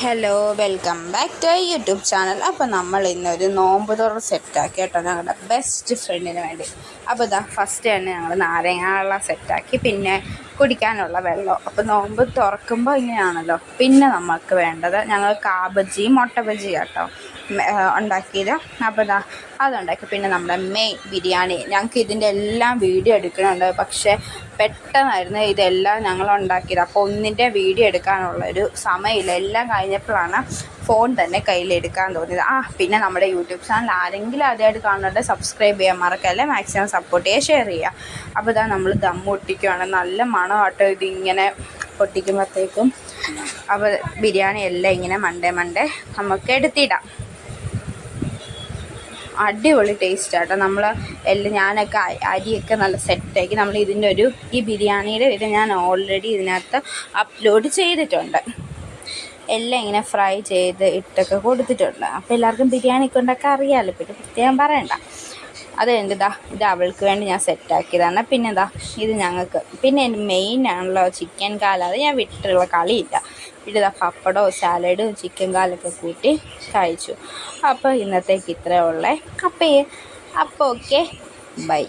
Hello, welcome back to YouTube channel. അപ്പോൾ നമ്മൾ ഇന്നൊരു നോമ്പ് തുറ സെറ്റാക്കി കേട്ടോ, ഞങ്ങളുടെ ബെസ്റ്റ് ഫ്രണ്ടിന് വേണ്ടി. അപ്പോൾ ഇതാ ഫസ്റ്റ് തന്നെ ഞങ്ങൾ നാരങ്ങ വെള്ളം സെറ്റാക്കി, പിന്നെ കുടിക്കാനുള്ള വെള്ളം. അപ്പോൾ നോമ്പ് തുറക്കുമ്പോൾ ഇങ്ങനെയാണല്ലോ. പിന്നെ നമുക്ക് വേണ്ടത് ഞങ്ങൾ കാബജി മുട്ട ബജി കേട്ടോ ഉണ്ടാക്കിയത്. അപ്പോൾ ഇതാ അതുണ്ടാക്കി. പിന്നെ നമ്മുടെ മെയിൻ ബിരിയാണി. ഞങ്ങൾക്ക് ഇതിൻ്റെ എല്ലാം വീഡിയോ എടുക്കണുണ്ട്, പക്ഷേ പെട്ടെന്നായിരുന്നു ഇതെല്ലാം ഞങ്ങൾ ഉണ്ടാക്കിയത്. അപ്പോൾ ഒന്നിൻ്റെ വീഡിയോ എടുക്കാനുള്ളൊരു സമയമില്ല. എല്ലാം കഴിഞ്ഞപ്പോഴാണ് ഫോൺ തന്നെ കയ്യിലെടുക്കാൻ തോന്നിയത്. പിന്നെ നമ്മുടെ യൂട്യൂബ് ചാനൽ ആരെങ്കിലും ആദ്യമായിട്ട് കാണുന്നുണ്ട് സബ്സ്ക്രൈബ് ചെയ്യാൻ മറക്കല്ലേ, മാക്സിമം സപ്പോർട്ട് ചെയ്യുക, ഷെയർ ചെയ്യുക. അപ്പോൾ ഇതാ നമ്മൾ ദം പൊട്ടിക്കുകയാണ്. നല്ല മണമാട്ടോ ഇതിങ്ങനെ പൊട്ടിക്കുമ്പോഴത്തേക്കും. അപ്പോൾ ബിരിയാണി എല്ലാം ഇങ്ങനെ മണ്ടേ നമുക്ക് എടുത്തിടാം. അടിപൊളി ടേസ്റ്റാട്ടോ. നമ്മൾ ഞാനൊക്കെ അരിയൊക്കെ നല്ല സെറ്റാക്കി നമ്മൾ ഇതിൻ്റെ ഈ ബിരിയാണിയുടെ ഇത് ഞാൻ ഓൾറെഡി ഇതിനകത്ത് അപ്ലോഡ് ചെയ്തിട്ടുണ്ട്. എല്ലാം ഇങ്ങനെ ഫ്രൈ ചെയ്ത് ഇട്ടൊക്കെ കൊടുത്തിട്ടുണ്ട്. അപ്പോൾ എല്ലാവർക്കും ബിരിയാണിയൊക്കെ ഉണ്ടാക്കാൻ അറിയാമല്ലോ, പിന്നെ പ്രത്യേകം പറയണ്ട. അത് കഴിഞ്ഞിട്ട് ഇത് അവൾക്ക് വേണ്ടി ഞാൻ സെറ്റാക്കിയതാണ്. പിന്നെ ഇത് ഞങ്ങൾക്ക്. പിന്നെ മെയിനാണല്ലോ ചിക്കൻ കാല. അത് ഞാൻ വിട്ടിട്ടുള്ള കളിയില്ല. പിന്നെ പപ്പടവും സാലഡും ചിക്കൻ കാലൊക്കെ കൂട്ടി കഴിച്ചു. അപ്പോൾ ഇന്നത്തേക്ക് ഇത്രയേ ഉള്ളേ. അപ്പോൾ ഓക്കെ, ബൈ.